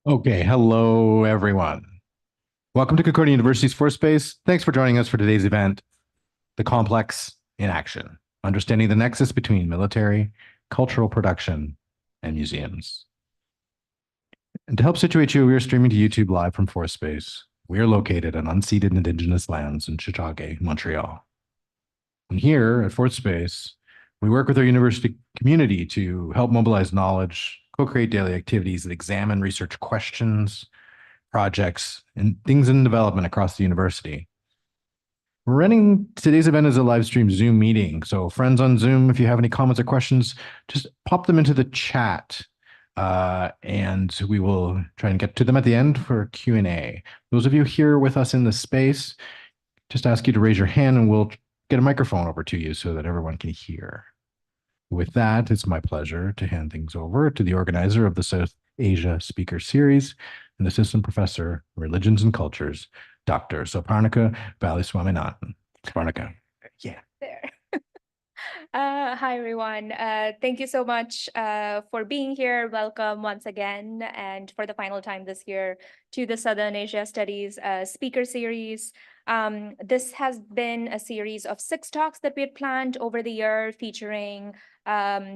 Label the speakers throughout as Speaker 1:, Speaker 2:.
Speaker 1: Okay, hello everyone. Welcome to Concordia University's Force Space. Thanks for joining us for today's event, The Complex in Action, Understanding the Nexus Between Military, Cultural Production, and Museums. And to help situate you, we are streaming to YouTube live from Force Space. We are located on unceded Indigenous lands in Chicagay, Montreal. And here at Force Space, we work with our university community to help mobilize knowledge, co-create daily activities that examine research questions, projects, and things in development across the university. We're running today's event as a live stream Zoom meeting. So friends on Zoom, if you have any comments or questions, just pop them into the chat and we will try and get to them at the end for Q&A. Those of you here with us in the space, just ask you to raise your hand and we'll get a microphone over to you so that everyone can hear. With that, it's my pleasure to hand things over to the organizer of the South Asia Speaker Series and Assistant Professor, Religions and Cultures, Dr. Soparnika Baliswaminathan. Soparnika.
Speaker 2: Yeah. There. Hi, everyone. Thank you so much for being here. Welcome once again, and for the final time this year, to the Southern Asia Studies Speaker Series. This has been a series of 6 talks that we had planned over the year, featuring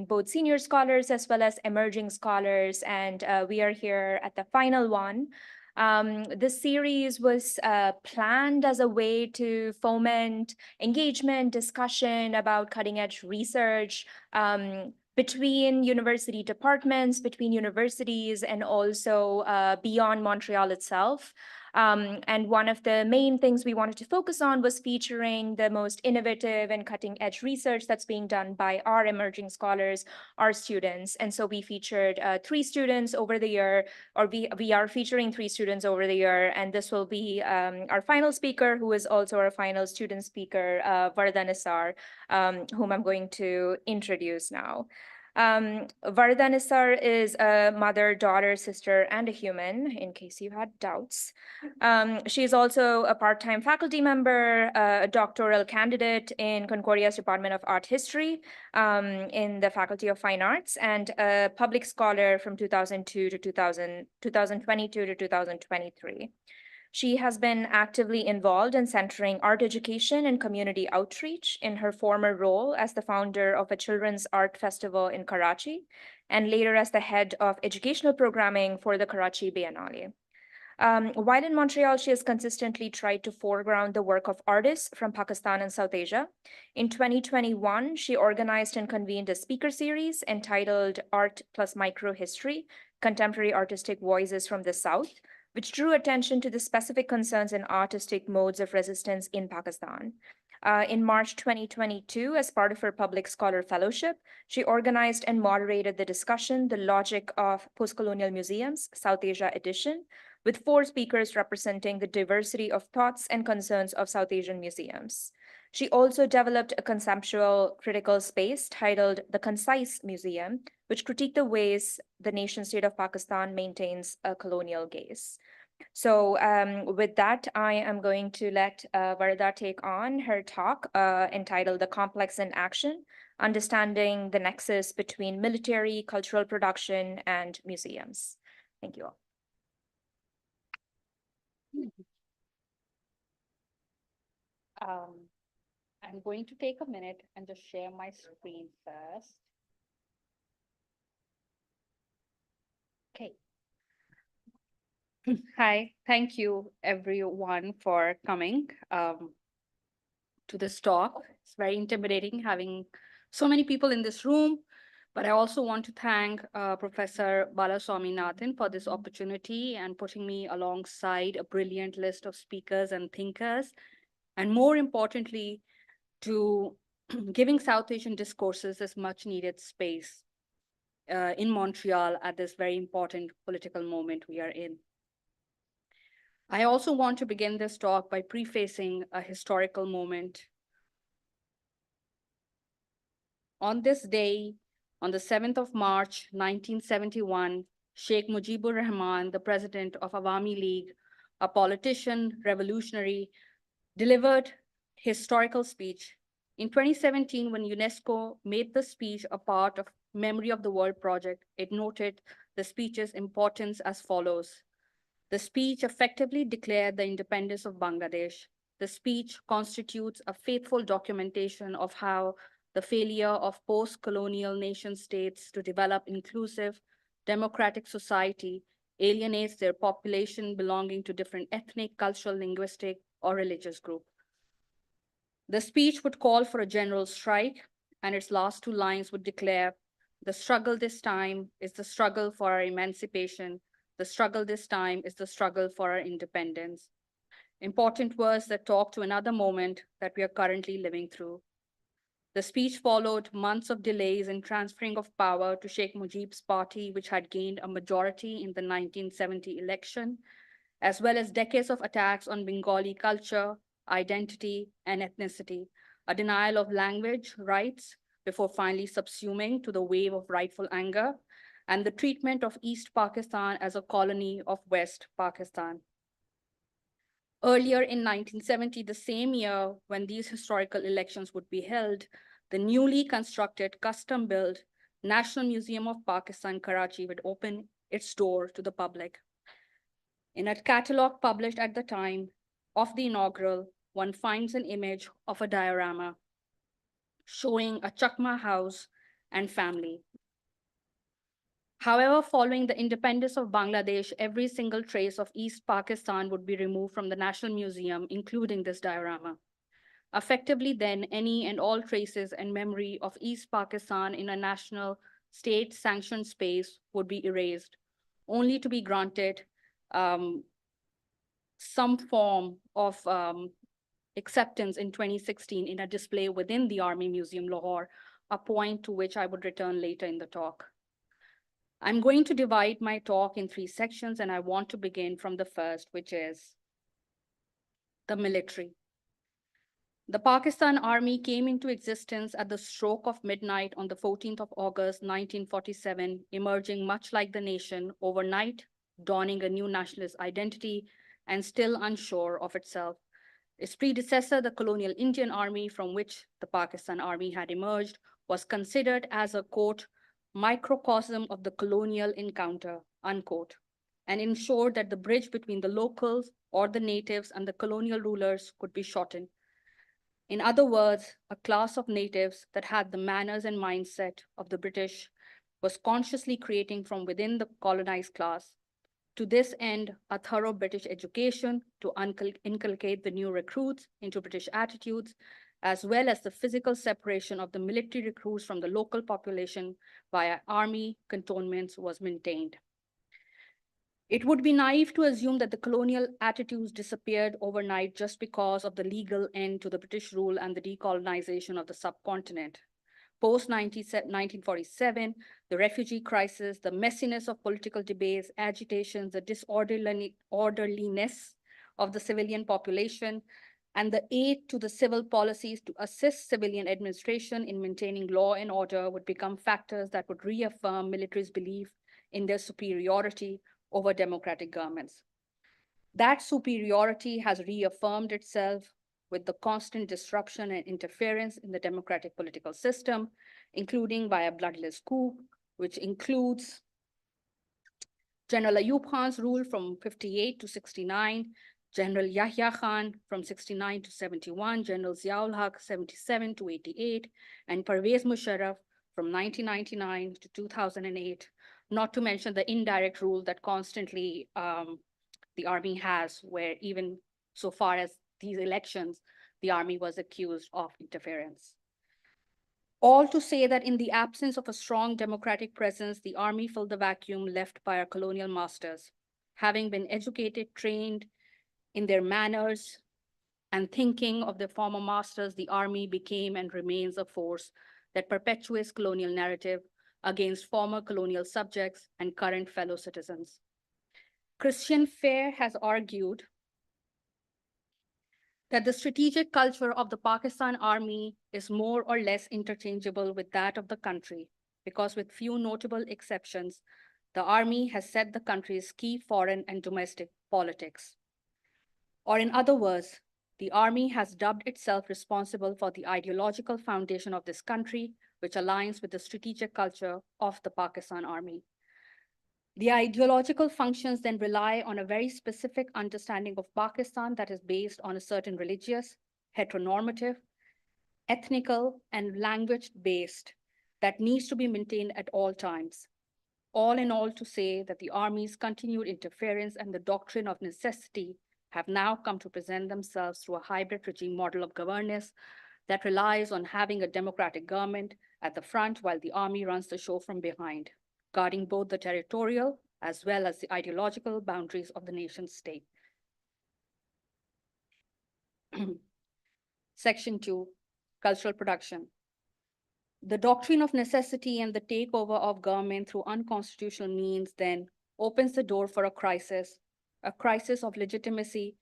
Speaker 2: both senior scholars as well as emerging scholars, and we are here at the final one. This series was planned as a way to foment engagement, discussion about cutting-edge research between university departments, between universities, and also beyond Montreal itself. And one of the main things we wanted to focus on was featuring the most innovative and cutting-edge research that's being done by our emerging scholars, our students. And so we featured 3 students over the year, or we are featuring 3 students over the year, and this will be our final speaker, who is also our final student speaker, Varda Nisar, whom I'm going to introduce now. Varda Nisar is a mother, daughter, sister, and a human, in case you had doubts. She is also a part-time faculty member, a doctoral candidate in Concordia's Department of Art History in the Faculty of Fine Arts, and a public scholar from 2022 to 2023. She has been actively involved in centering art education and community outreach in her former role as the founder of a children's art festival in Karachi, and later as the head of educational programming for the Karachi Biennale. While in Montreal, she has consistently tried to foreground the work of artists from Pakistan and South Asia. In 2021, she organized and convened a speaker series entitled Art plus Microhistory, Contemporary Artistic Voices from the South, which drew attention to the specific concerns in artistic modes of resistance in Pakistan. In March 2022, as part of her Public Scholar Fellowship, she organized and moderated the discussion, The Logic of Postcolonial Museums, South Asia Edition, with 4 speakers representing the diversity of thoughts and concerns of South Asian museums. She also developed a conceptual critical space titled The Concise Museum, which critiqued the ways the nation state of Pakistan maintains a colonial gaze. So with that, I am going to let Varda take on her talk entitled The Complex in Action, Understanding the Nexus Between Military, Cultural Production, and Museums. Thank you all.
Speaker 3: I'm going to take a minute and just share my screen first. Okay. Hi, thank you everyone for coming to this talk. It's very intimidating having so many people in this room, but I also want to thank Professor Balaswaminathan for this opportunity and putting me alongside a brilliant list of speakers and thinkers, and more importantly, to giving South Asian discourses this much needed space in Montreal at this very important political moment we are in. I also want to begin this talk by prefacing a historical moment. On this day, on the 7th of March, 1971, Sheikh Mujibur Rahman, the president of Awami League, a politician, revolutionary, delivered historical speech. In 2017, when UNESCO made the speech a part of Memory of the World Project, it noted the speech's importance as follows. The speech effectively declared the independence of Bangladesh. The speech constitutes a faithful documentation of how the failure of post-colonial nation states to develop inclusive, democratic society alienates their population belonging to different ethnic, cultural, linguistic, or religious groups. The speech would call for a general strike, and its last two lines would declare, "The struggle this time is the struggle for our emancipation. The struggle this time is the struggle for our independence." Important words that talk to another moment that we are currently living through. The speech followed months of delays in transferring of power to Sheikh Mujib's party, which had gained a majority in the 1970 election, as well as decades of attacks on Bengali culture, identity, and ethnicity, a denial of language rights before finally subsuming to the wave of rightful anger, and the treatment of East Pakistan as a colony of West Pakistan. Earlier in 1970, the same year when these historical elections would be held, the newly constructed, custom-built National Museum of Pakistan, Karachi, would open its door to the public. In a catalog published at the time of the inaugural, one finds an image of a diorama showing a Chakma house and family. However, following the independence of Bangladesh, every single trace of East Pakistan would be removed from the National Museum, including this diorama. Effectively, then, any and all traces and memory of East Pakistan in a national state-sanctioned space would be erased, only to be granted some form of acceptance in 2016 in a display within the Army Museum, Lahore, a point to which I would return later in the talk. I'm going to divide my talk in three sections, and I want to begin from the first, which is the military. The Pakistan Army came into existence at the stroke of midnight on the 14th of August, 1947, emerging much like the nation overnight, donning a new nationalist identity, and still unsure of itself. Its predecessor, the colonial Indian Army, from which the Pakistan Army had emerged, was considered as a, quote, microcosm of the colonial encounter, unquote, and ensured that the bridge between the locals or the natives and the colonial rulers could be shortened. In other words, a class of natives that had the manners and mindset of the British was consciously creating from within the colonized class. To this end, a thorough British education to inculcate the new recruits into British attitudes, as well as the physical separation of the military recruits from the local population via army cantonments was maintained. It would be naive to assume that the colonial attitudes disappeared overnight just because of the legal end to the British rule and the decolonization of the subcontinent. Post-1947, the refugee crisis, the messiness of political debates, agitations, the disorderliness of the civilian population, and the aid to the civil policies to assist civilian administration in maintaining law and order would become factors that would reaffirm military's belief in their superiority over democratic governments. That superiority has reaffirmed itself with the constant disruption and interference in the democratic political system, including via bloodless coup, which includes General Ayub Khan's rule from 58 to 69, General Yahya Khan from 69 to 71, General Ziaul Haq 77 to 88, and Pervez Musharraf from 1999 to 2008, not to mention the indirect rule that constantly the army has, where even so far as these elections, the army was accused of interference. All to say that in the absence of a strong democratic presence, the army filled the vacuum left by our colonial masters. Having been educated, trained in their manners and thinking of their former masters, the army became and remains a force that perpetuates colonial narrative against former colonial subjects and current fellow citizens. Christian Fair has argued that the strategic culture of the Pakistan Army is more or less interchangeable with that of the country, because with few notable exceptions, the army has set the country's key foreign and domestic politics. Or in other words, The army has dubbed itself responsible for the ideological foundation of this country, which aligns with the strategic culture of the Pakistan army. The ideological functions then rely on a very specific understanding of Pakistan that is based on a certain religious, heteronormative, ethnical, and language-based that needs to be maintained at all times. All in all, to say that the army's continued interference and the doctrine of necessity have now come to present themselves through a hybrid regime model of governance that relies on having a democratic government at the front while the army runs the show from behind, guarding both the territorial as well as the ideological boundaries of the nation state. Section 2, cultural production. The doctrine of necessity and the takeover of government through unconstitutional means then opens the door for a crisis of legitimacy.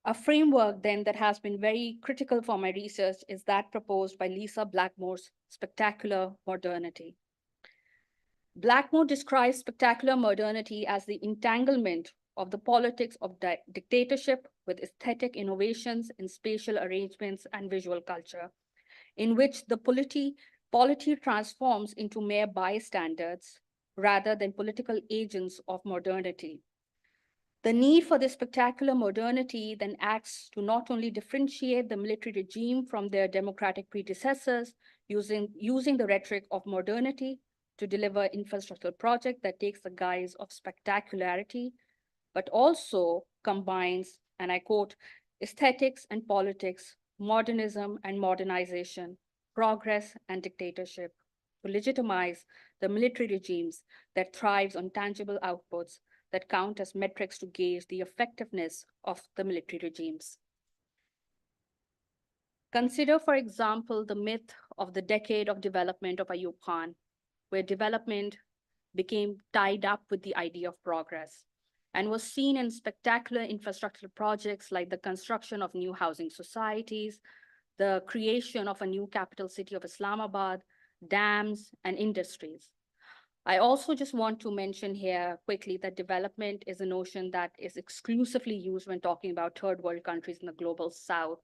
Speaker 3: A framework then that has been very critical for my research is that proposed by Lisa Blackmore's spectacular modernity. Blackmore describes spectacular modernity as the entanglement of the politics of dictatorship with aesthetic innovations in spatial arrangements and visual culture, in which the polity transforms into mere bystanders rather than political agents of modernity. The need for this spectacular modernity then acts to not only differentiate the military regime from their democratic predecessors, using the rhetoric of modernity to deliver infrastructural project that takes the guise of spectacularity, but also combines, and I quote, aesthetics and politics, modernism and modernization, progress and dictatorship, to legitimize the military regimes that thrives on tangible outputs that count as metrics to gauge the effectiveness of the military regimes. Consider, for example, the myth of the decade of development of Ayub Khan, where development became tied up with the idea of progress and was seen in spectacular infrastructural projects like the construction of new housing societies, the creation of a new capital city of Islamabad, dams, and industries. I also just want to mention here quickly that development is a notion that is exclusively used when talking about third world countries in the global south,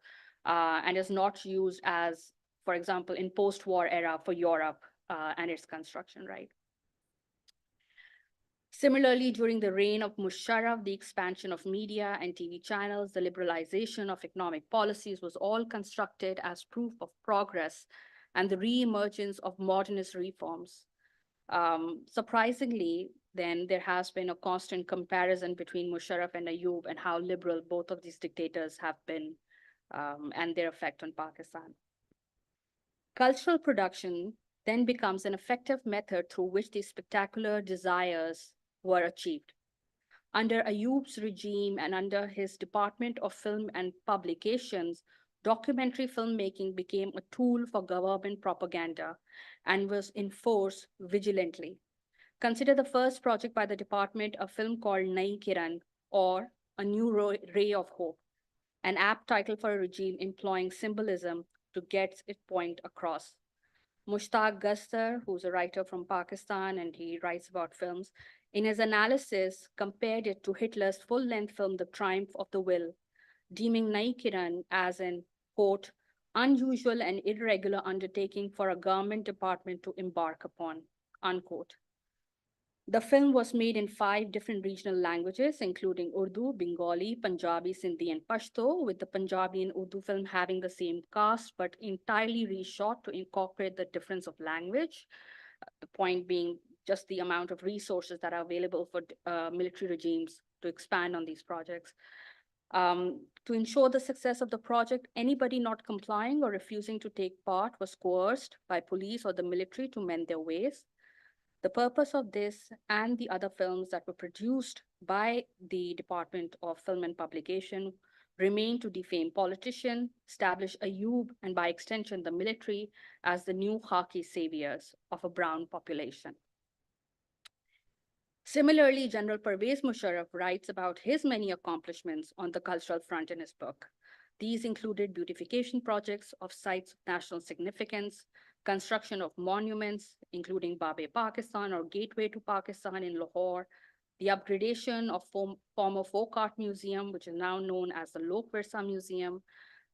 Speaker 3: and is not used as, for example, in post-war era for Europe and its construction, right? Similarly, during the reign of Musharraf, the expansion of media and TV channels, the liberalization of economic policies was all constructed as proof of progress and the re-emergence of modernist reforms. Surprisingly, then there has been a constant comparison between Musharraf and Ayub and how liberal both of these dictators have been and their effect on Pakistan. Cultural production then becomes an effective method through which these spectacular desires were achieved. Under Ayub's regime and under his Department of Film and Publications, documentary filmmaking became a tool for government propaganda and was enforced vigilantly. Consider the first project by the department, a film called Nai Kiran, or A New Ray of Hope, an apt title for a regime employing symbolism to get its point across. Mushtaq Gastar, who's a writer from Pakistan and he writes about films, in his analysis compared it to Hitler's full-length film, The Triumph of the Will, deeming Nai Kiran as an, quote, unusual and irregular undertaking for a government department to embark upon, unquote. The film was made in 5 different regional languages, including Urdu, Bengali, Punjabi, Sindhi, and Pashto, with the Punjabi and Urdu film having the same cast, but entirely reshot to incorporate the difference of language. The point being just the amount of resources that are available for military regimes to expand on these projects. To ensure the success of the project, anybody not complying or refusing to take part was coerced by police or the military to mend their ways. The purpose of this and the other films that were produced by the Department of Film and Publication remained to defame politicians, establish Ayub, and by extension, the military as the new khakhi saviors of a brown population. Similarly, General Pervez Musharraf writes about his many accomplishments on the cultural front in his book. These included beautification projects of sites of national significance, construction of monuments, including Babe Pakistan or Gateway to Pakistan in Lahore, the upgradation of former Folk Art Museum, which is now known as the Lok Virsa Museum,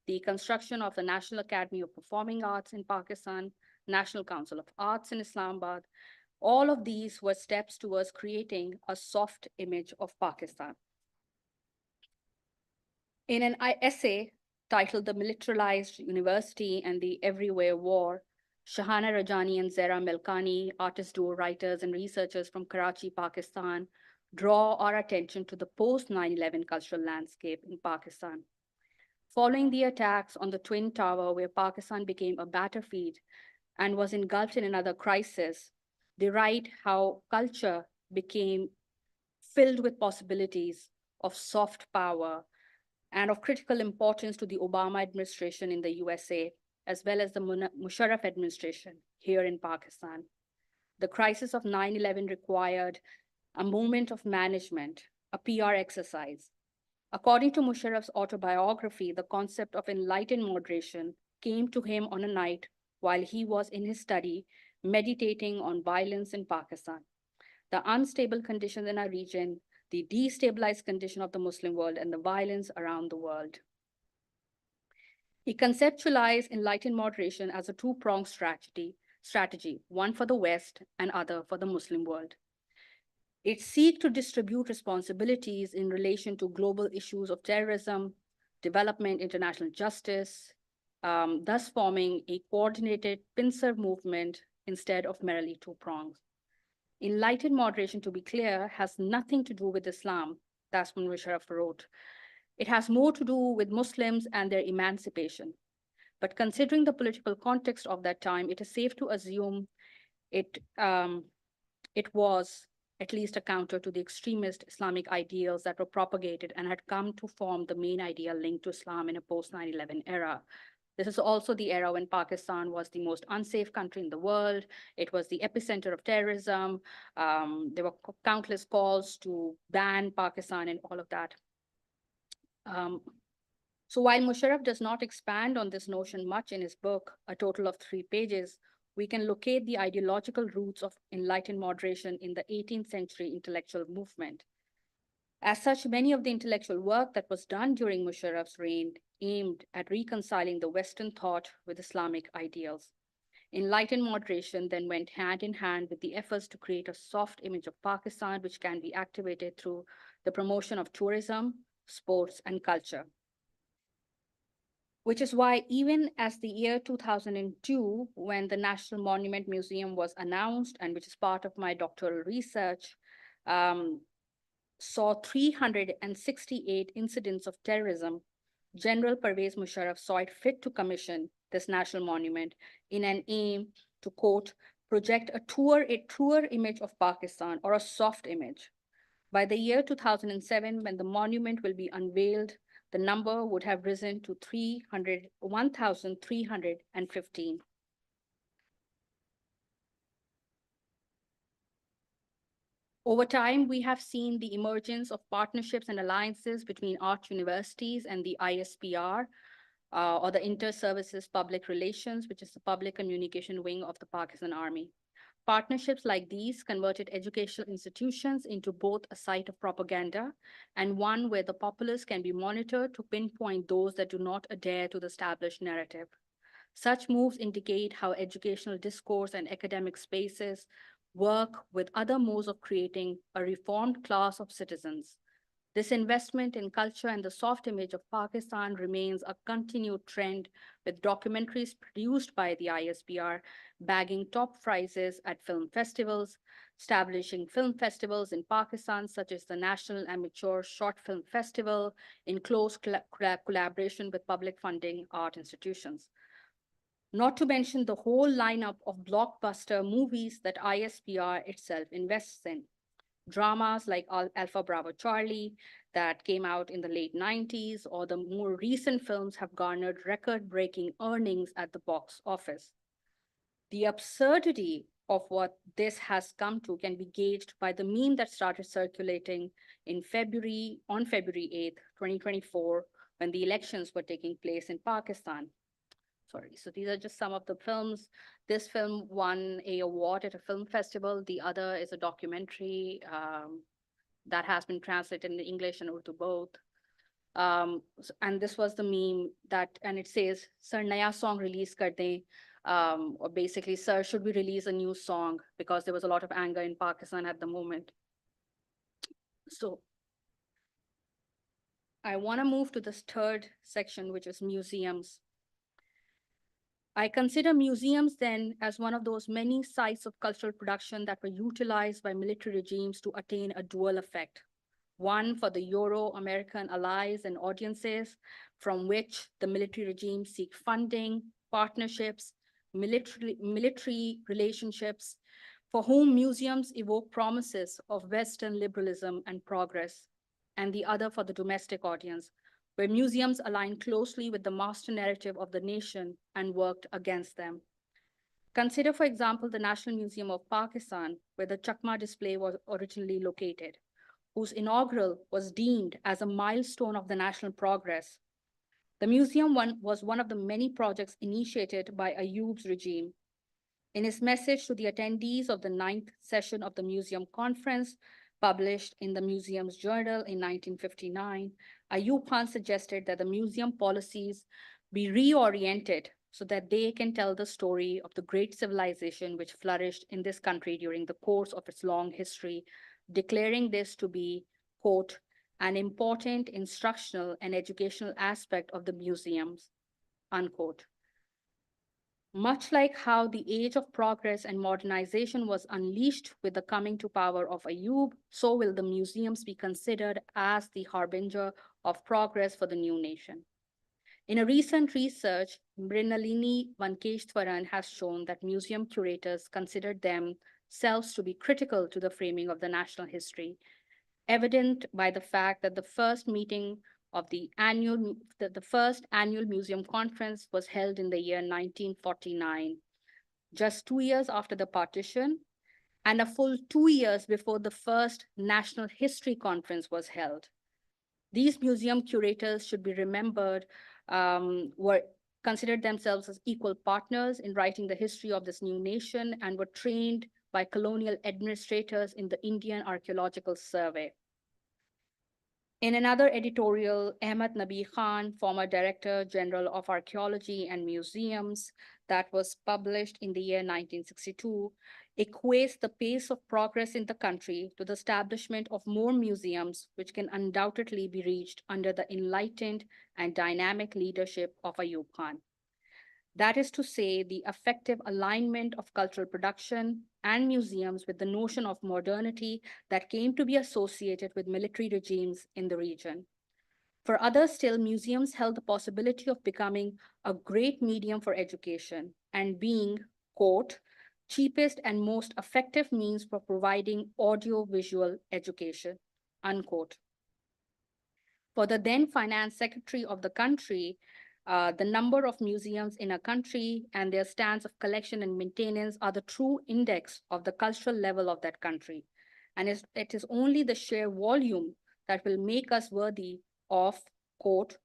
Speaker 3: the construction of the National Academy of Performing Arts in Pakistan, National Council of Arts in Islamabad. All of these were steps towards creating a soft image of Pakistan. In an essay titled The Militarized University and the Everywhere War, Shahana Rajani and Zara Melkani, artist duo writers and researchers from Karachi, Pakistan, draw our attention to the post-9/11 cultural landscape in Pakistan. Following the attacks on the Twin Tower, where Pakistan became a battlefield and was engulfed in another crisis, they write how culture became filled with possibilities of soft power and of critical importance to the Obama administration in the USA, as well as the Musharraf administration here in Pakistan. The crisis of 9/11 required a moment of management, a PR exercise. According to Musharraf's autobiography, the concept of enlightened moderation came to him on a night while he was in his study meditating on violence in Pakistan. The unstable conditions in our region, the destabilized condition of the Muslim world, and the violence around the world. He conceptualized enlightened moderation as a two-pronged strategy, one for the West and other for the Muslim world. It seeks to distribute responsibilities in relation to global issues of terrorism, development, international justice, thus forming a coordinated pincer movement instead of merely two prongs. Enlightened moderation, to be clear, has nothing to do with Islam. That's what Musharraf wrote. It has more to do with Muslims and their emancipation. But considering the political context of that time, it is safe to assume it was at least a counter to the extremist Islamic ideals that were propagated and had come to form the main idea linked to Islam in a post-9/11 era. This is also the era when Pakistan was the most unsafe country in the world. It was the epicenter of terrorism. There were countless calls to ban Pakistan and all of that. So while Musharraf does not expand on this notion much in his book, a total of 3 pages, we can locate the ideological roots of enlightened moderation in the 18th century intellectual movement. As such, many of the intellectual work that was done during Musharraf's reign aimed at reconciling the Western thought with Islamic ideals. Enlightened moderation then went hand in hand with the efforts to create a soft image of Pakistan, which can be activated through the promotion of tourism, sports, and culture. Which is why even as the year 2002, when the National Monument Museum was announced, and which is part of my doctoral research, saw 368 incidents of terrorism, General Pervez Musharraf saw it fit to commission this national monument in an aim to, quote, project a truer image of Pakistan, or a soft image. By the year 2007, when the monument will be unveiled, the number would have risen to 1,315. Over time, we have seen the emergence of partnerships and alliances between art universities and the ISPR, or the Inter-Services Public Relations, which is the public communication wing of the Pakistan Army. Partnerships like these converted educational institutions into both a site of propaganda and one where the populace can be monitored to pinpoint those that do not adhere to the established narrative. Such moves indicate how educational discourse and academic spaces work with other modes of creating a reformed class of citizens. This investment in culture and the soft image of Pakistan remains a continued trend, with documentaries produced by the ISPR bagging top prizes at film festivals, establishing film festivals in Pakistan, such as the National Amateur Short Film Festival, in close collaboration with public funding art institutions. Not to mention the whole lineup of blockbuster movies that ISPR itself invests in. Dramas like Alpha Bravo Charlie that came out in the late 90s, or the more recent films have garnered record-breaking earnings at the box office. The absurdity of what this has come to can be gauged by the meme that started circulating on February 8th, 2024, when the elections were taking place in Pakistan. Sorry, so these are just some of the films. This film won an award at a film festival. The other is a documentary that has been translated in English and Urdu both. And this was the meme and it says, Sir, naya song release kar dein. Or basically, Sir, should we release a new song? Because there was a lot of anger in Pakistan at the moment. So I want to move to this third section, which is museums. I consider museums then as one of those many sites of cultural production that were utilized by military regimes to attain a dual effect. One for the Euro-American allies and audiences, from which the military regimes seek funding, partnerships, military relationships, for whom museums evoke promises of Western liberalism and progress, and the other for the domestic audience, where museums align closely with the master narrative of the nation and worked against them. Consider, for example, the National Museum of Pakistan, where the Chakma display was originally located, whose inaugural was deemed as a milestone of the national progress. The museum was one of the many projects initiated by Ayoub's regime. In his message to the attendees of the 9th session of the museum conference, published in the museum's journal in 1959, Ayoub Khan suggested that the museum policies be reoriented so that they can tell the story of the great civilization which flourished in this country during the course of its long history, declaring this to be, quote, an important instructional and educational aspect of the museums, unquote. Much like how the age of progress and modernization was unleashed with the coming to power of Ayoub, so will the museums be considered as the harbinger of progress for the new nation. In a recent research, Mrinalini Vankeshwaran has shown that museum curators considered themselves to be critical to the framing of the national history, evident by the fact that the first meeting of the first annual museum conference was held in the year 1949, just 2 years after the partition, and a full 2 years before the first National History Conference was held. These museum curators should be remembered, were considered themselves as equal partners in writing the history of this new nation and were trained by colonial administrators in the Indian Archaeological Survey. In another editorial, Ahmad Nabi Khan, former Director General of Archaeology and Museums, that was published in the year 1962, equates the pace of progress in the country to the establishment of more museums, which can undoubtedly be reached under the enlightened and dynamic leadership of Ayub Khan. That is to say, the effective alignment of cultural production and museums with the notion of modernity that came to be associated with military regimes in the region. For others still, museums held the possibility of becoming a great medium for education and being, quote, cheapest and most effective means for providing audio-visual education, unquote. For the then finance secretary of the country, the number of museums in a country and their stands of collection and maintenance are the true index of the cultural level of that country. And it is only the sheer volume that will make us worthy of, quote,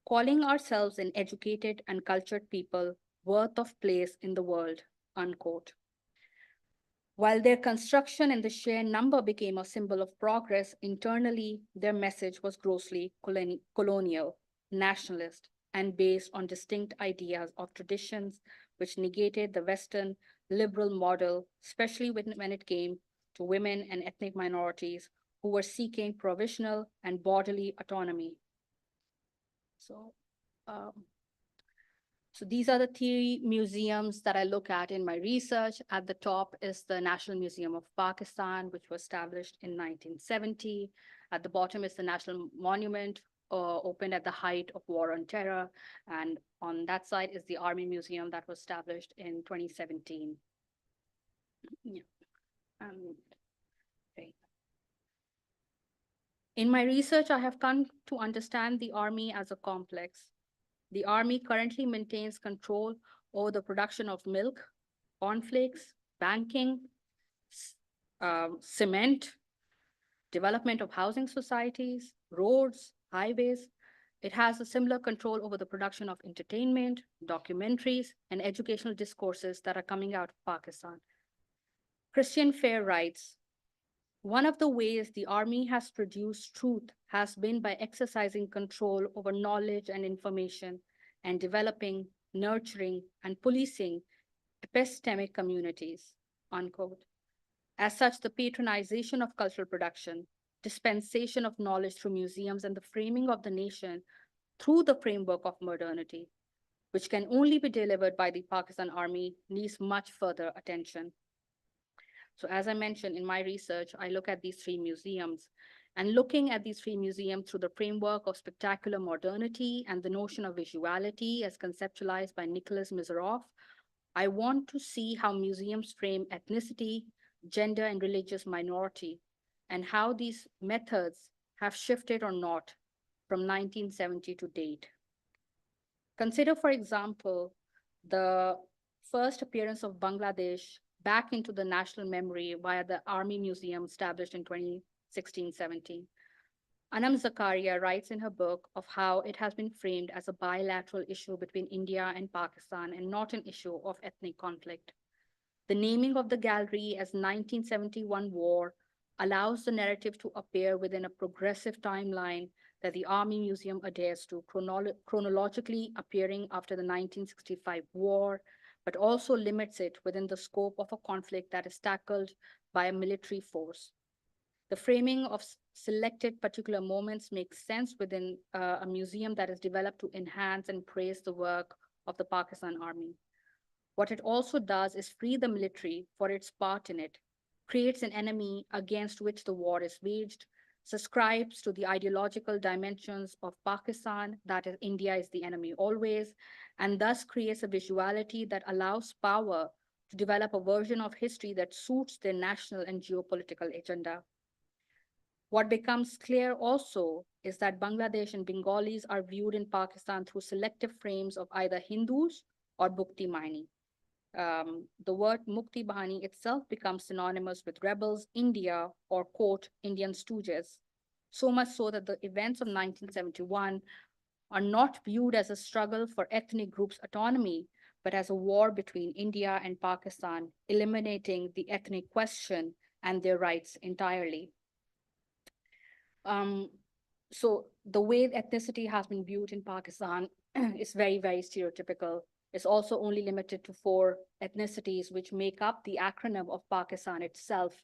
Speaker 3: calling ourselves an educated and cultured people worth of place in the world, unquote. While their construction and the sheer number became a symbol of progress, internally, their message was grossly colonial, nationalist, and based on distinct ideas of traditions which negated the Western liberal model, especially when it came to women and ethnic minorities who were seeking provisional and bodily autonomy. So these are the 3 museums that I look at in my research. At the top is the National Museum of Pakistan, which was established in 1970. At the bottom is the National Monument, opened at the height of War on Terror. And on that side is the Army Museum that was established in 2017. Yeah. Okay. In my research, I have come to understand the Army as a complex. The Army currently maintains control over the production of milk, cornflakes, banking, cement, development of housing societies, roads, highways. It has a similar control over the production of entertainment, documentaries, and educational discourses that are coming out of Pakistan. Christian Fair writes, One of the ways the army has produced truth has been by exercising control over knowledge and information and developing, nurturing, and policing epistemic communities, unquote. As such, the patronization of cultural production, dispensation of knowledge through museums, and the framing of the nation through the framework of modernity, which can only be delivered by the Pakistan Army, needs much further attention. So as I mentioned in my research, I look at these three museums, and looking at these three museums through the framework of spectacular modernity and the notion of visuality as conceptualized by Nicholas Miserov, I want to see how museums frame ethnicity, gender, and religious minority, and how these methods have shifted or not from 1970 to date. Consider, for example, the first appearance of Bangladesh back into the national memory via the Army Museum established in 2016-17. Anam Zakaria writes in her book of how it has been framed as a bilateral issue between India and Pakistan and not an issue of ethnic conflict. The naming of the gallery as 1971 war allows the narrative to appear within a progressive timeline that the Army Museum adheres to, chronologically appearing after the 1965 war, but also limits it within the scope of a conflict that is tackled by a military force. The framing of selected particular moments makes sense within a museum that is developed to enhance and praise the work of the Pakistan Army. What it also does is free the military for its part in it, creates an enemy against which the war is waged, subscribes to the ideological dimensions of Pakistan, that is, India is the enemy always, and thus creates a visuality that allows power to develop a version of history that suits their national and geopolitical agenda. What becomes clear also is that Bangladesh and Bengalis are viewed in Pakistan through selective frames of either Hindus or Bhukti Bahini. The word Mukti Bahani itself becomes synonymous with rebels, India, or quote, Indian stooges. So much so that the events of 1971 are not viewed as a struggle for ethnic groups' autonomy, but as a war between India and Pakistan, eliminating the ethnic question and their rights entirely. So the way ethnicity has been viewed in Pakistan is very, very stereotypical. It's also only limited to 4 ethnicities, which make up the acronym of Pakistan itself.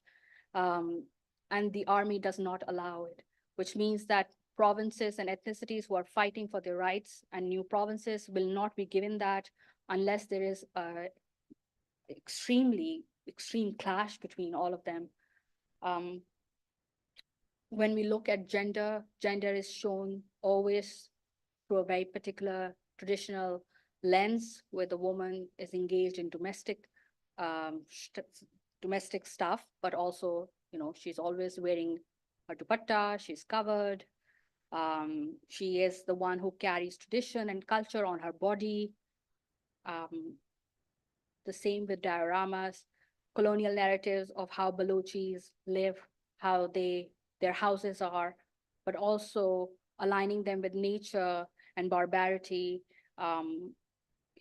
Speaker 3: And the army does not allow it, which means that provinces and ethnicities who are fighting for their rights and new provinces will not be given that unless there is a extreme clash between all of them. When we look at gender, gender is shown always through a very particular traditional lens where the woman is engaged in domestic stuff, but also, she's always wearing a dupatta, she's covered. She is the one who carries tradition and culture on her body. The same with dioramas, colonial narratives of how Balochis live, how their houses are, but also aligning them with nature and barbarity.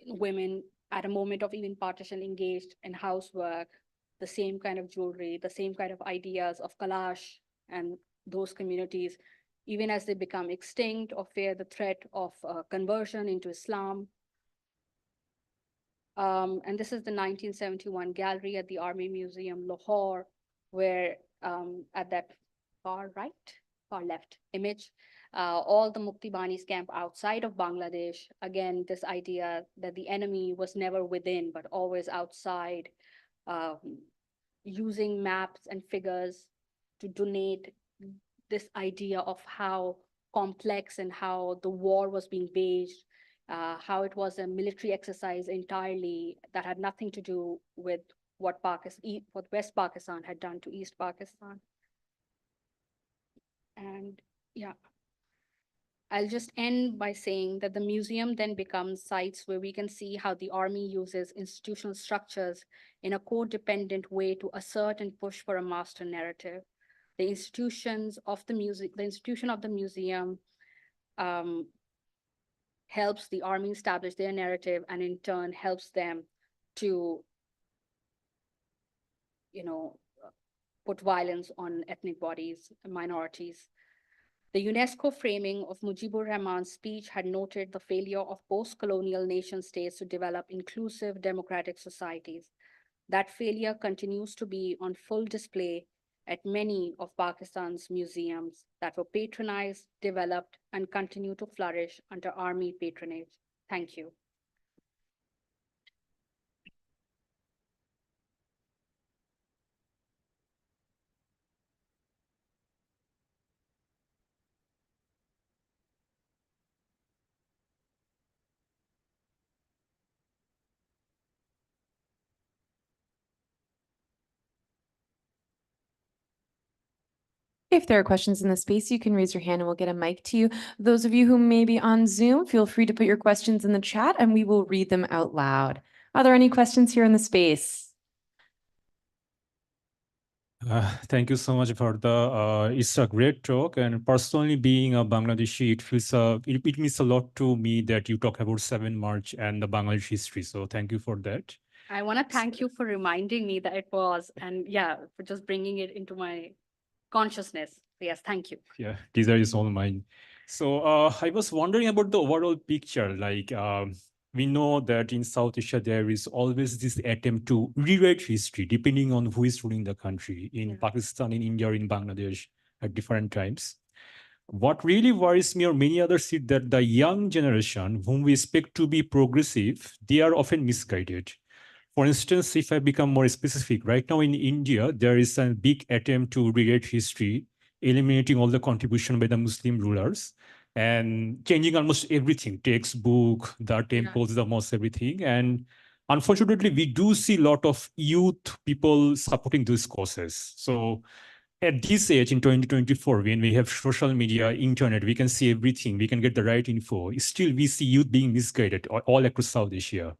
Speaker 3: Women at a moment of even partition engaged in housework, the same kind of jewelry, the same kind of ideas of kalash and those communities, even as they become extinct or fear the threat of conversion into Islam. And this is the 1971 gallery at the Army Museum, Lahore, where at that far left image, all the Mukti Banis camp outside of Bangladesh. Again, this idea that the enemy was never within, but always outside, using maps and figures to donate this idea of how complex and how the war was being waged, how it was a military exercise entirely that had nothing to do with what West Pakistan had done to East Pakistan. And yeah, I'll just end by saying that the museum then becomes sites where we can see how the army uses institutional structures in a codependent way to assert and push for a master narrative. The institution of the museum helps the army establish their narrative and in turn helps them to, put violence on ethnic bodies and minorities. The UNESCO framing of Mujibur Rahman's speech had noted the failure of post-colonial nation states to develop inclusive democratic societies. That failure continues to be on full display at many of Pakistan's museums that were patronized, developed, and continue to flourish under army patronage. Thank you.
Speaker 4: If there are questions in the space, you can raise your hand and we'll get a mic to you. Those of you who may be on Zoom, feel free to put your questions in the chat and we will read them out loud. Are there any questions here in the space?
Speaker 5: Thank you so much, Varda. It's a great talk, and personally, being a Bangladeshi, it means a lot to me that you talk about 7 March and the Bangladesh history. So thank you for that.
Speaker 3: I want to thank you for reminding me that it was, and yeah, for just bringing it into my consciousness. Yes, thank you.
Speaker 5: Yeah, these are all mine. So I was wondering about the overall picture. Like we know that in South Asia, there is always this attempt to rewrite history, depending on who is ruling the country. In Pakistan, in India, or in Bangladesh, at different times. What really worries me or many others is that the young generation, whom we expect to be progressive, they are often misguided. For instance, if I become more specific, right now in India, there is a big attempt to rewrite history, eliminating all the contribution by the Muslim rulers and changing almost everything, textbook, the temples, the mosques, everything. And unfortunately, we do see a lot of youth people supporting these causes. So at this age in 2024, when we have social media, internet, we can see everything, we can get the right info. Still, we see youth being misguided all across South Asia.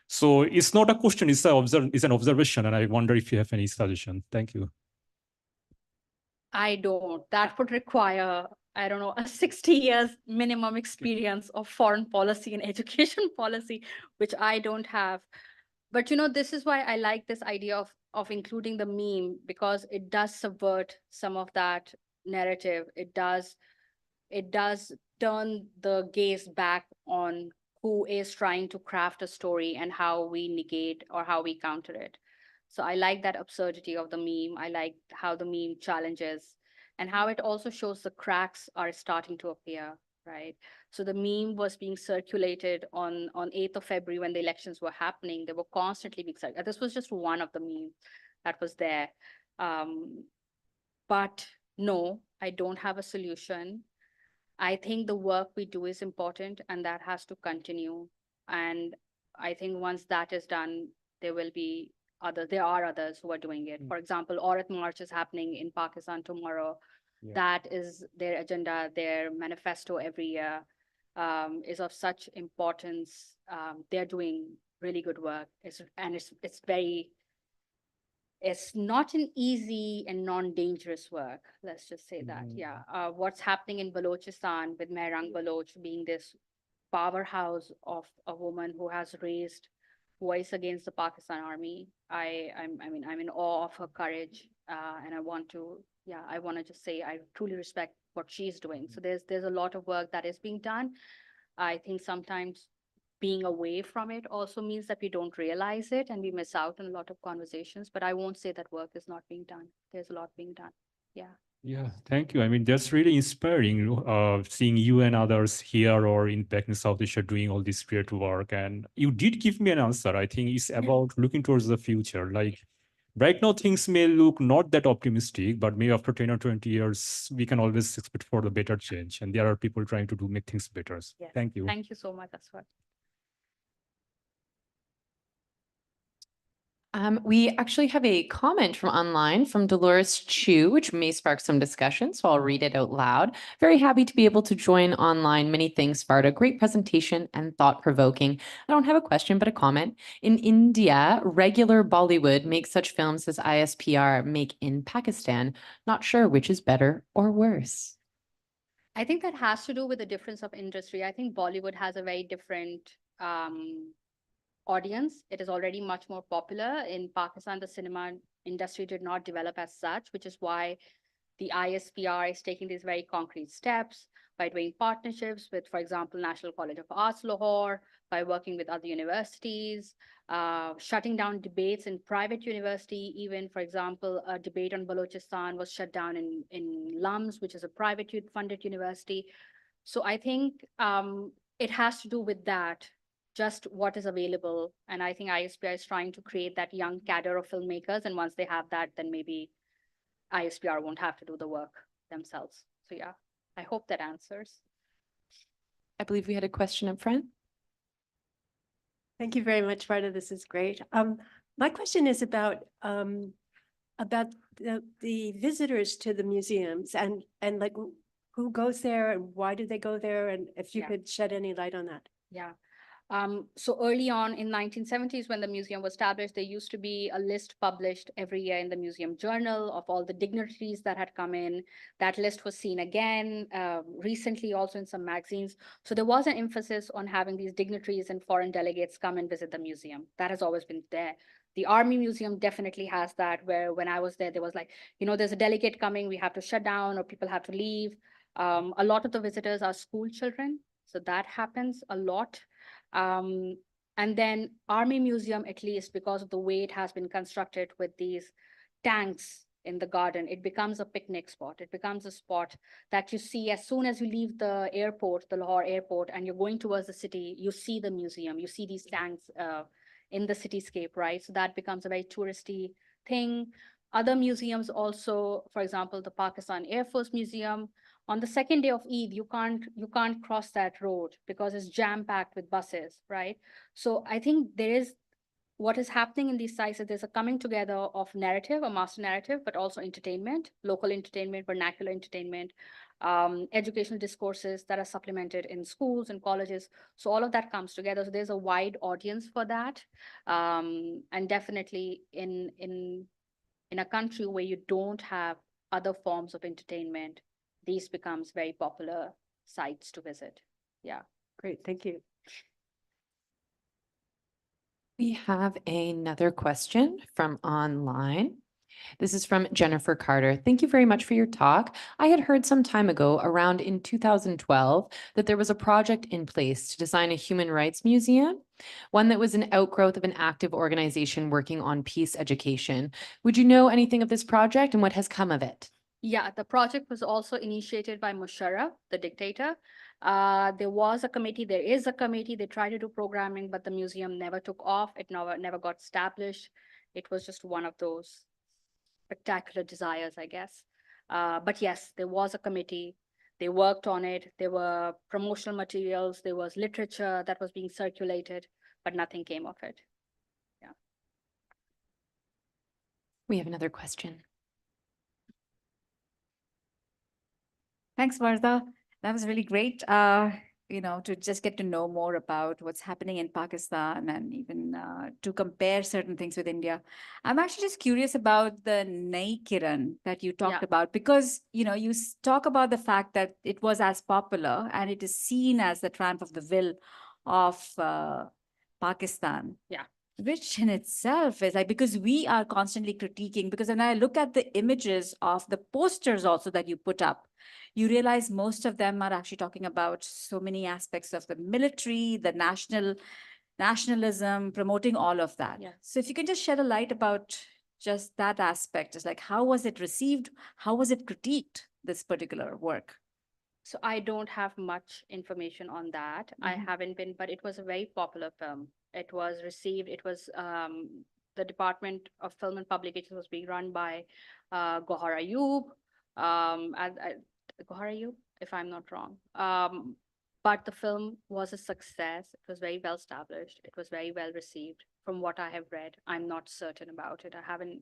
Speaker 5: So it's not a question, it's an observation, and I wonder if you have any suggestion. Thank you.
Speaker 3: I don't. That would require, I don't know, a 60 years minimum experience of foreign policy and education policy, which I don't have. But you know, this is why I like this idea of including the meme, because it does subvert some of that narrative. It does turn the gaze back on who is trying to craft a story and how we negate or how we counter it. So I like that absurdity of the meme. I like how the meme challenges and how it also shows the cracks are starting to appear, right? So the meme was being circulated on 8th of February when the elections were happening. They were constantly being circulated. This was just one of the memes that was there. But no, I don't have a solution. I think the work we do is important and that has to continue. And I think once that is done, there are others who are doing it. For example, Aurat March is happening in Pakistan tomorrow. Yeah. That is their agenda, their manifesto every year is of such importance. They're doing really good work. It's not an easy and non-dangerous work. Let's just say that. Yeah. What's happening in Balochistan with Mehrang Baloch being this powerhouse of a woman who has raised voice against the Pakistan army. I'm in awe of her courage. And I want to just say I truly respect what she's doing. So there's a lot of work that is being done. I think sometimes being away from it also means that we don't realize it and we miss out on a lot of conversations, but I won't say that work is not being done. There's a lot being done. Yeah.
Speaker 5: Yeah, thank you. I mean, that's really inspiring, seeing you and others here or back in South Asia doing all this spiritual work. And you did give me an answer. I think it's about looking towards the future. Like right now, things may look not that optimistic, but maybe after 10 or 20 years, we can always expect for the better change. And there are people trying to make things better.
Speaker 3: Yes.
Speaker 5: Thank you.
Speaker 3: Thank you so much, Aswat.
Speaker 4: We actually have a comment from online from Dolores Chu, which may spark some discussion, so I'll read it out loud. Very happy to be able to join online. Many thanks, Varda. Great presentation and thought-provoking. I don't have a question, but a comment. In India, regular Bollywood makes such films as ISPR make in Pakistan. Not sure which is better or worse.
Speaker 3: I think that has to do with the difference of industry. I think Bollywood has a very different audience. It is already much more popular. In Pakistan, the cinema industry did not develop as such, which is why the ISPR is taking these very concrete steps by doing partnerships with, for example, National College of Arts, Lahore, by working with other universities, shutting down debates in private university. Even, for example, a debate on Balochistan was shut down in LUMS, which is a private funded university. So I think it has to do with that, just what is available. And I think ISPR is trying to create that young cadre of filmmakers. And once they have that, then maybe ISPR won't have to do the work themselves. So yeah, I hope that answers.
Speaker 4: I believe we had a question up front.
Speaker 6: Thank you very much, Varda. This is great. My question is about the visitors to the museums and like who goes there and why do they go there? And if you
Speaker 3: Yeah.
Speaker 6: could shed any light on that.
Speaker 3: Yeah. So early on in 1970s, when the museum was established, there used to be a list published every year in the museum journal of all the dignitaries that had come in. That list was seen again recently also in some magazines. So there was an emphasis on having these dignitaries and foreign delegates come and visit the museum. That has always been there. The Army Museum definitely has that, where when I was there was like, there's a delegate coming, we have to shut down or people have to leave. A lot of the visitors are school children. So that happens a lot. And then Army Museum, at least because of the way it has been constructed with these tanks in the garden, it becomes a picnic spot. It becomes a spot that you see as soon as you leave the airport, the Lahore airport, and you're going towards the city, you see the museum, you see these tanks in the cityscape, right? So that becomes a very touristy thing. Other museums also, for example, the Pakistan Air Force Museum, on the second day of Eid, you can't cross that road because it's jam-packed with buses, right? So I think what is happening in these sites is there's a coming together of narrative, a master narrative, but also entertainment, local entertainment, vernacular entertainment, educational discourses that are supplemented in schools and colleges. So all of that comes together. So there's a wide audience for that. And definitely in a country where you don't have other forms of entertainment, these becomes very popular sites to visit. Yeah.
Speaker 6: Great, thank you.
Speaker 4: We have another question from online. This is from Jennifer Carter. Thank you very much for your talk. I had heard some time ago, around in 2012, that there was a project in place to design a human rights museum, one that was an outgrowth of an active organization working on peace education. Would you know anything of this project and what has come of it?
Speaker 3: Yeah, the project was also initiated by Musharraf, the dictator. There was a committee, there is a committee, they tried to do programming, but the museum never took off. It never got established. It was just one of those spectacular desires, I guess. But yes, there was a committee. They worked on it. There were promotional materials. There was literature that was being circulated, but nothing came of it. Yeah.
Speaker 4: We have another question.
Speaker 7: Thanks, Varda. That was really great, to just get to know more about what's happening in Pakistan and even to compare certain things with India. I'm actually just curious about the Nai Kiran that you talked about, because, you talk about the fact that it was as popular and it is seen as the triumph of the will of Pakistan.
Speaker 3: Yeah.
Speaker 7: Which in itself is like, because we are constantly critiquing, because when I look at the images of the posters also that you put up, you realize most of them are actually talking about so many aspects of the military, the nationalism, promoting all of that.
Speaker 3: Yeah.
Speaker 7: So if you can just shed a light about just that aspect, it's like, how was it received? How was it critiqued, this particular work?
Speaker 3: So I don't have much information on that. I haven't been, but it was a very popular film. It was received, it was, the Department of Film and Publications was being run by Gohar Ayub, Gohar Ayub, if I'm not wrong. But the film was a success. It was very well established. It was very well received. From what I have read, I'm not certain about it.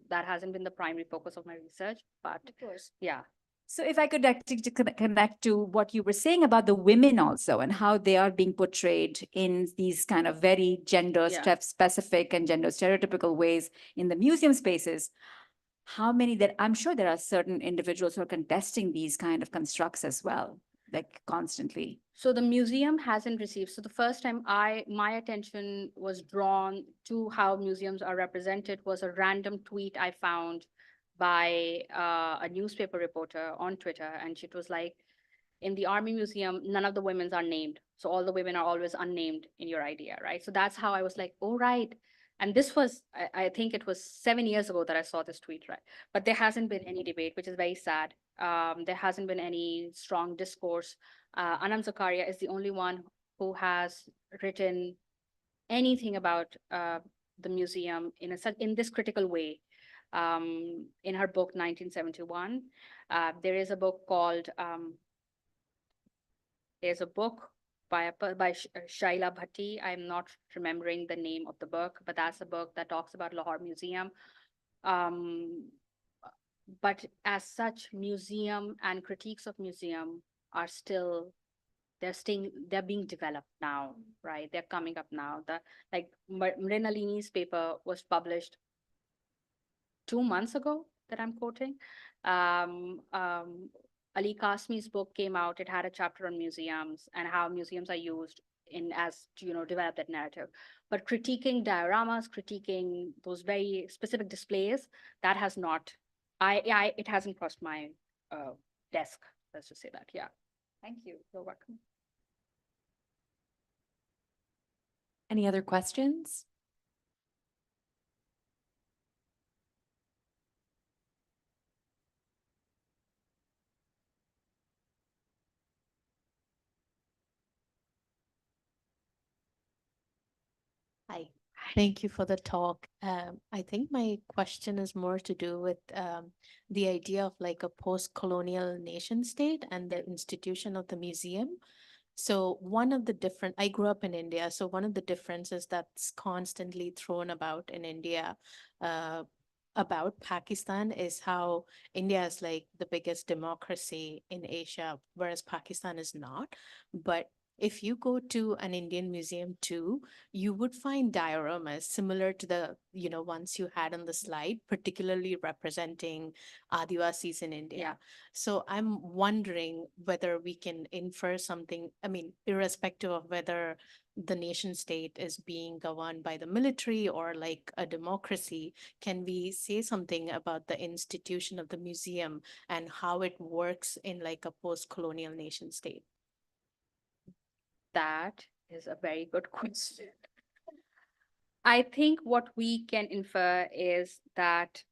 Speaker 3: That hasn't been the primary focus of my research, but
Speaker 7: Of course.
Speaker 3: yeah.
Speaker 7: So if I could actually connect to what you were saying about the women also and how they are being portrayed in these kind of very gender specific and gender stereotypical ways in the museum spaces, how many that I'm sure there are certain individuals who are contesting these kind of constructs as well. like constantly?
Speaker 3: So the museum hasn't received. So the first time my attention was drawn to how museums are represented was a random tweet I found by a newspaper reporter on Twitter, and it was like, in the Army Museum, none of the women are named. So all the women are always unnamed in your idea, right? So that's how I was like, oh, right. And this was, I think it was 7 years ago that I saw this tweet, right? But there hasn't been any debate, which is very sad. There hasn't been any strong discourse. Anand Zakaria is the only one who has written anything about the museum in this critical way. In her book 1971, there is a book called there's a book by Shaila Bhatti. I'm not remembering the name of the book, but that's a book that talks about Lahore Museum. But as such, museum and critiques of museum are still they're being developed now, right? They're coming up now. Like Mrinalini's paper was published 2 months ago that I'm quoting. Ali Kasmi's book came out. It had a chapter on museums and how museums are used in as to, develop that narrative. But critiquing dioramas, critiquing those very specific displays, that has not, it hasn't crossed my desk. Let's just say that. Yeah.
Speaker 7: Thank you.
Speaker 3: You're welcome.
Speaker 4: Any other questions?
Speaker 8: Hi, thank you for the talk. I think my question is more to do with the idea of like a post-colonial nation state and the institution of the museum. So I grew up in India, so one of the differences that's constantly thrown about in India about Pakistan is how India is like the biggest democracy in Asia, whereas Pakistan is not. But if you go to an Indian museum too, you would find dioramas similar to the, ones you had on the slide, particularly representing Adivasis in India.
Speaker 3: Yeah.
Speaker 8: So I'm wondering whether we can infer something, I mean, irrespective of whether the nation state is being governed by the military or like a democracy, can we say something about the institution of the museum and how it works in like a post-colonial nation state?
Speaker 3: That is a very good question. I think what we can infer is that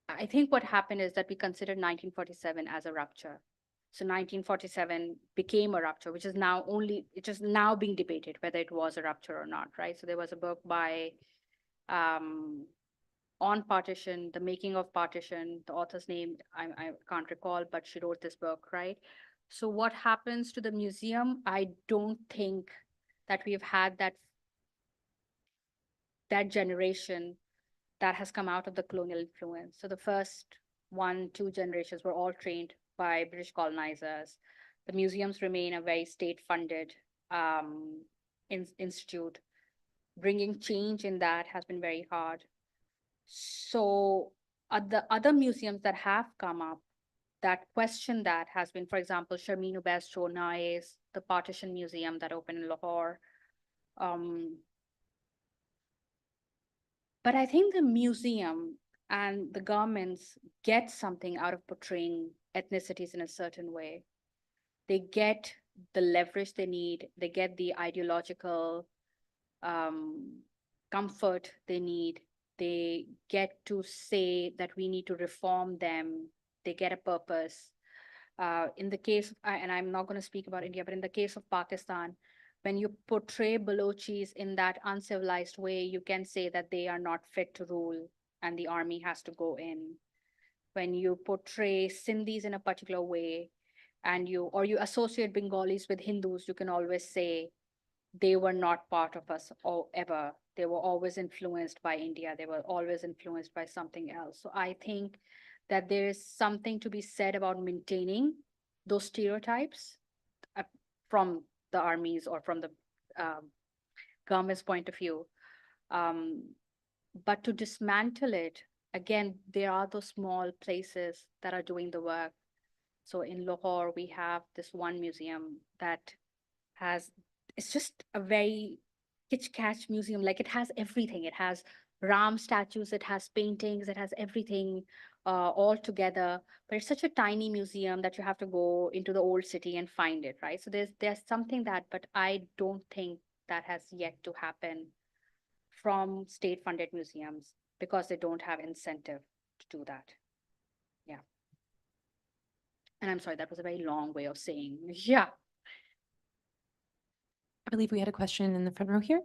Speaker 3: I think what happened is that we considered 1947 as a rupture. So 1947 became a rupture, which is now being debated whether it was a rupture or not, right? So there was a book by on partition, the making of partition. The author's name I can't recall, but she wrote this book, right? So what happens to the museum? I don't think that we've had that generation that has come out of the colonial influence. So the first 1-2 generations were all trained by British colonizers. The museums remain a very state-funded institute. Bringing change in that has been very hard. So the other museums that have come up that question that has been, for example, Sharmeen Ubaid's Naes, the Partition Museum that opened in Lahore. But I think the museum and the governments get something out of portraying ethnicities in a certain way. They get the leverage they need. They get the ideological comfort they need. They get to say that we need to reform them. They get a purpose. In the case, and I'm not going to speak about India, but in the case of Pakistan, when you portray Balochis in that uncivilized way, you can say that they are not fit to rule and the army has to go in. When you portray Sindhis in a particular way and you associate Bengalis with Hindus, you can always say they were not part of us or ever. They were always influenced by India. They were always influenced by something else. So I think that there is something to be said about maintaining those stereotypes from the armies or from the government's point of view. But to dismantle it, again, there are those small places that are doing the work. So in Lahore, we have this one museum that it's just a very kitsch museum. Like it has everything. It has Ram statues, it has paintings, it has everything all together. But it's such a tiny museum that you have to go into the old city and find it, right? So there's something that, but I don't think that has yet to happen from state-funded museums because they don't have incentive to do that. Yeah. And I'm sorry, that was a very long way of saying, yeah.
Speaker 4: I believe we had a question in the front row here.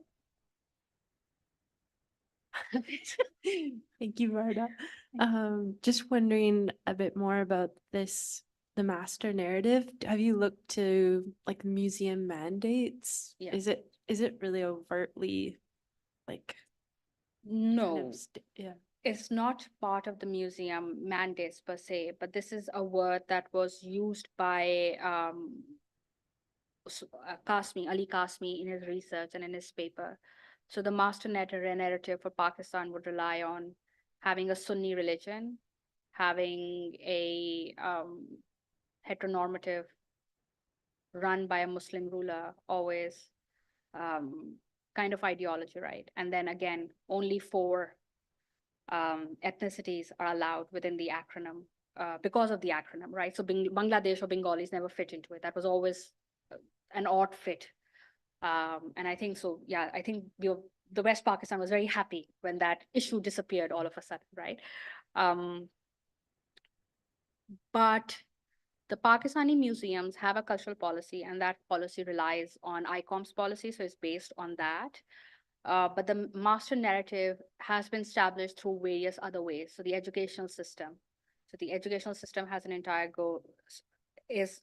Speaker 9: Thank you, Varda. Just wondering a bit more about the master narrative. Have you looked to like museum mandates?
Speaker 3: Yeah.
Speaker 9: Is it really overtly like
Speaker 3: No,
Speaker 9: yeah.
Speaker 3: it's not part of the museum mandates per se, but this is a word that was used by Ali Kasmi in his research and in his paper. So the master narrative for Pakistan would rely on having a Sunni religion, having a heteronormative run by a Muslim ruler, always kind of ideology, right? And then again, only 4 ethnicities are allowed within the acronym because of the acronym, right? So Bangladesh or Bengalis never fit into it. That was always an odd fit. And I think so, yeah, I think the West Pakistan was very happy when that issue disappeared all of a sudden, right? But the Pakistani museums have a cultural policy, and that policy relies on ICOM's policy, so it's based on that. But the master narrative has been established through various other ways. So the educational system. So the educational system has an entire is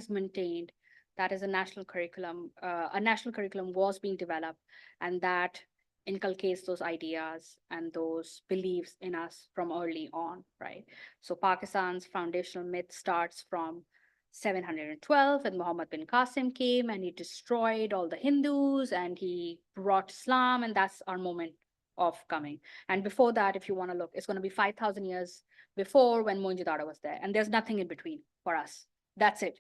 Speaker 3: maintained. That is a national curriculum. A national curriculum was being developed, and that inculcates those ideas and those beliefs in us from early on, right? So Pakistan's foundational myth starts from 712 when Muhammad bin Qasim came and he destroyed all the Hindus and he brought Islam, and that's our moment of coming. And before that, if you want to look, it's going to be 5,000 years before when Mohenjo-daro was there, and there's nothing in between for us. That's it.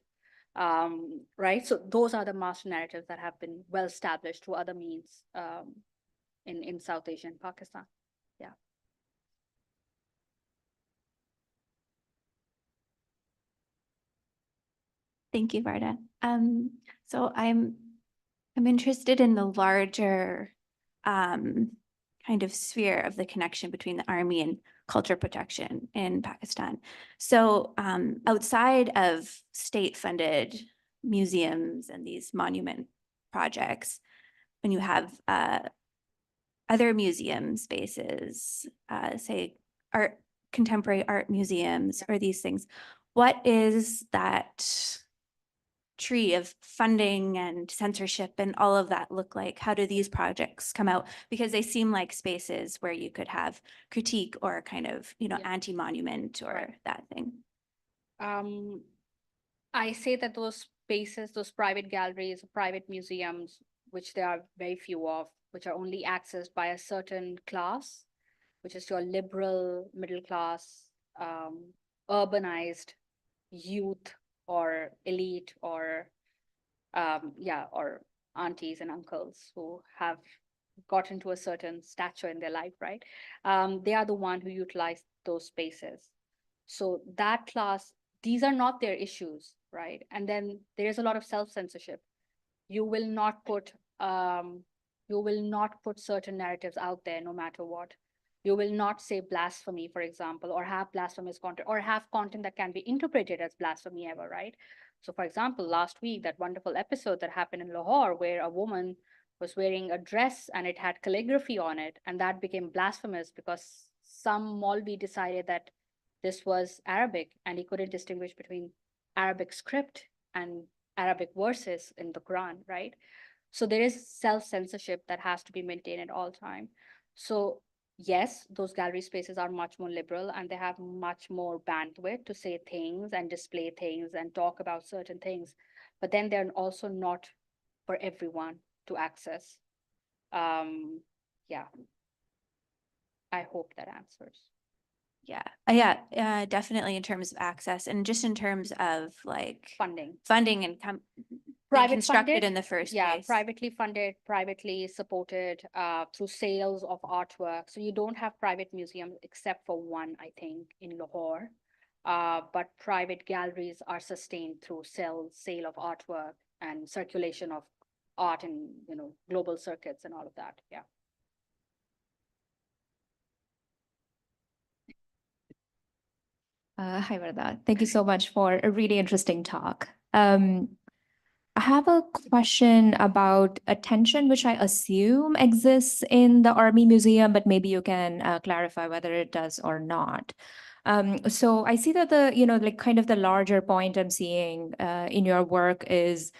Speaker 3: Right? So those are the master narratives that have been well established through other means in South Asia and Pakistan. Yeah.
Speaker 10: Thank you, Varda. So I'm interested in the larger kind of sphere of the connection between the army and culture protection in Pakistan. So outside of state-funded museums and these monument projects, when you have other museum spaces, say contemporary art museums or these things, what is that tree of funding and censorship and all of that look like? How do these projects come out? Because they seem like spaces where you could have critique or kind of, anti-monument or that thing.
Speaker 3: I say that those spaces, those private galleries, private museums, which there are very few of, which are only accessed by a certain class, which is your liberal, middle class, urbanized youth or elite or or aunties and uncles who have gotten to a certain stature in their life, right? They are the one who utilize those spaces. So that class, these are not their issues, right? And then there's a lot of self-censorship. You will not put certain narratives out there no matter what. You will not say blasphemy, for example, or have blasphemous content, or have content that can be interpreted as blasphemy ever, right? So for example, last week, that wonderful episode that happened in Lahore where a woman was wearing a dress and it had calligraphy on it, and that became blasphemous because some Maulvi decided that this was Arabic and he couldn't distinguish between Arabic script and Arabic verses in the Quran, right? So there is self-censorship that has to be maintained at all time. So yes, those gallery spaces are much more liberal and they have much more bandwidth to say things and display things and talk about certain things, but then they're also not for everyone to access. Yeah, I hope that answers.
Speaker 10: Yeah, definitely in terms of access and just in terms of like
Speaker 3: Funding.
Speaker 10: funding and being constructed in the first place.
Speaker 3: Privately funded, privately supported through sales of artwork. So you don't have private museums except for one, I think, in Lahore. But private galleries are sustained through sale of artwork and circulation of art in, global circuits and all of that. Yeah.
Speaker 2: Hi, Varda. Thank you so much for a really interesting talk. I have a question about a tension which I assume exists in the Army Museum, but maybe you can clarify whether it does or not. So I see that like kind of the larger point I'm seeing in your work is,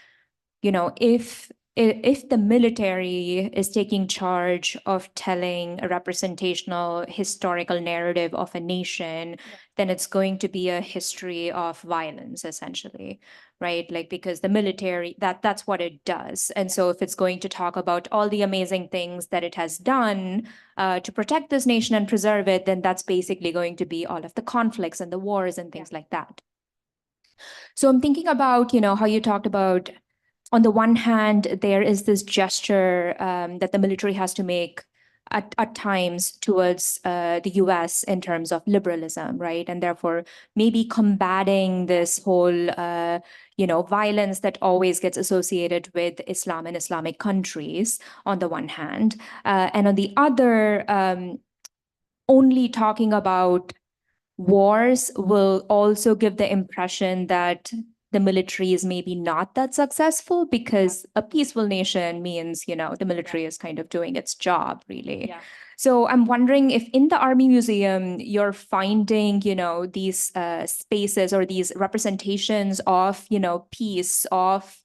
Speaker 2: if the military is taking charge of telling a representational historical narrative of a nation, then it's going to be a history of violence, essentially, right? Like, because the military, that's what it does. And so if it's going to talk about all the amazing things that it has done to protect this nation and preserve it, then that's basically going to be all of the conflicts and the wars and things like that. So I'm thinking about, how you talked about, on the one hand, there is this gesture that the military has to make at times towards the US in terms of liberalism, right? And therefore, maybe combating this whole, violence that always gets associated with Islam and Islamic countries on the one hand. And on the other, only talking about wars will also give the impression that the military is maybe not that successful, because a peaceful nation means, the military is kind of doing its job, really.
Speaker 3: Yeah.
Speaker 2: So I'm wondering if in the Army Museum, you're finding, these spaces or these representations of, peace, of,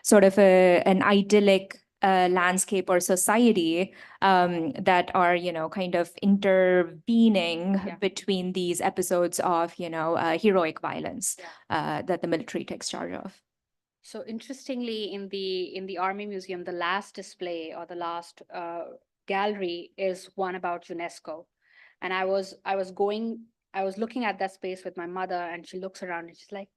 Speaker 2: sort of an idyllic landscape or society that are, kind of intervening between these episodes of, heroic violence that the military takes charge of.
Speaker 3: So interestingly, in the Army Museum, the last display or the last gallery is one about UNESCO. And I was looking at that space with my mother, and she looks around and she's like,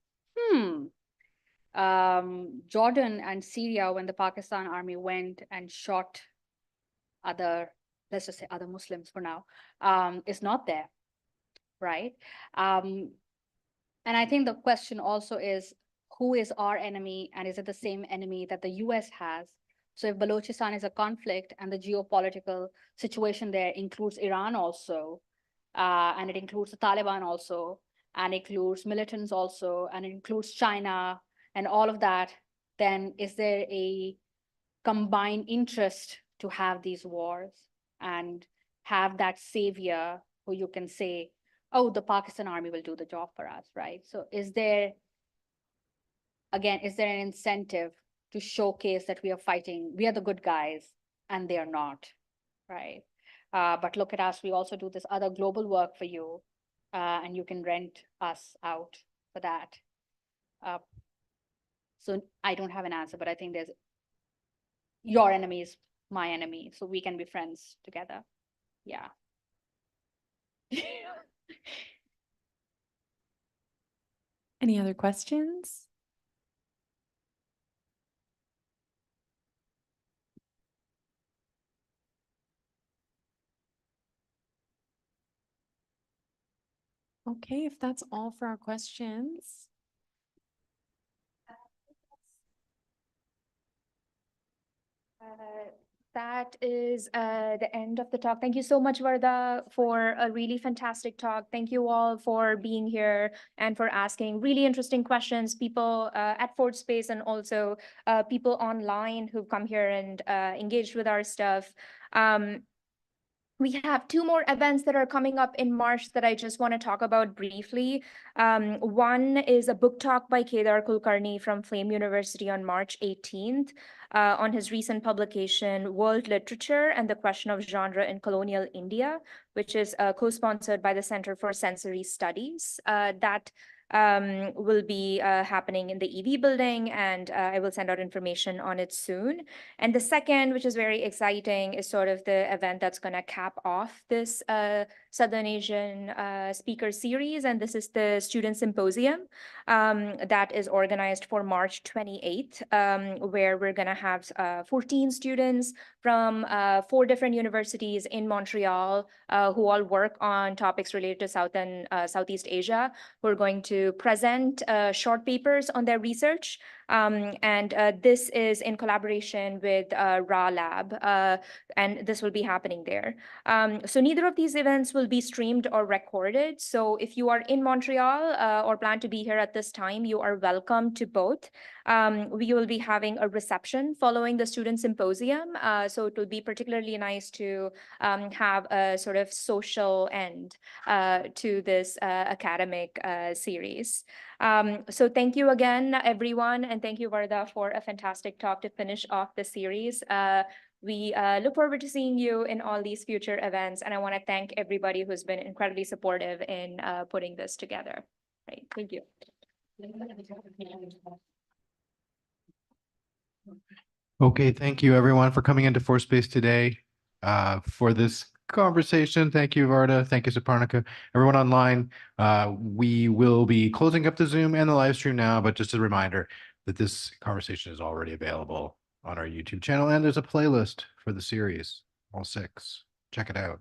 Speaker 3: Jordan and Syria, when the Pakistan army went and shot let's just say other Muslims for now, is not there, right? And I think the question also is, who is our enemy, and is it the same enemy that the US has? So if Balochistan is a conflict and the geopolitical situation there includes Iran also, and it includes the Taliban also, and it includes militants also, and it includes China and all of that, then is there a combined interest to have these wars and have that savior who you can say, oh, the Pakistan army will do the job for us, right? So is there an incentive to showcase that we are fighting, we are the good guys, and they are not, right? But look at us, we also do this other global work for you, and you can rent us out for that. So I don't have an answer, but I think there's your enemy is my enemy, so we can be friends together. Yeah.
Speaker 4: Any other questions? Okay, if that's all for our questions.
Speaker 2: That is the end of the talk. Thank you so much, Varda, for a really fantastic talk. Thank you all for being here and for asking really interesting questions. People at Fort Space and also people online who've come here and engaged with our stuff. We have 2 more events that are coming up in March that I just want to talk about briefly. One is a book talk by Kedar Kulkarni from Flame University on March 18th on his recent publication, World Literature and the Question of Genre in Colonial India, which is co-sponsored by the Center for Sensory Studies. That will be happening in the EV building, and I will send out information on it soon. And the second, which is very exciting, is sort of the event that's going to cap off this Southern Asian speaker series, and this is the Student Symposium that is organized for March 28th, where we're going to have 14 students from 4 different universities in Montreal who all work on topics related to South and Southeast Asia, who are going to present short papers on their research. And this is in collaboration with Ra Lab, and this will be happening there. So neither of these events will be streamed or recorded. So if you are in Montreal or plan to be here at this time, you are welcome to both. We will be having a reception following the student symposium. So it will be particularly nice to have a sort of social end to this academic series. So thank you again, everyone, and thank you, Varda, for a fantastic talk to finish off the series. We look forward to seeing you in all these future events, and I want to thank everybody who's been incredibly supportive in putting this together. Right, thank you.
Speaker 1: Okay, thank you everyone for coming into Force-Space today for this conversation. Thank you, Varda. Thank you, Suparnika. Everyone online, we will be closing up the Zoom and the live stream now, but just a reminder that this conversation is already available on our YouTube channel, and there's a playlist for the series, all 6. Check it out.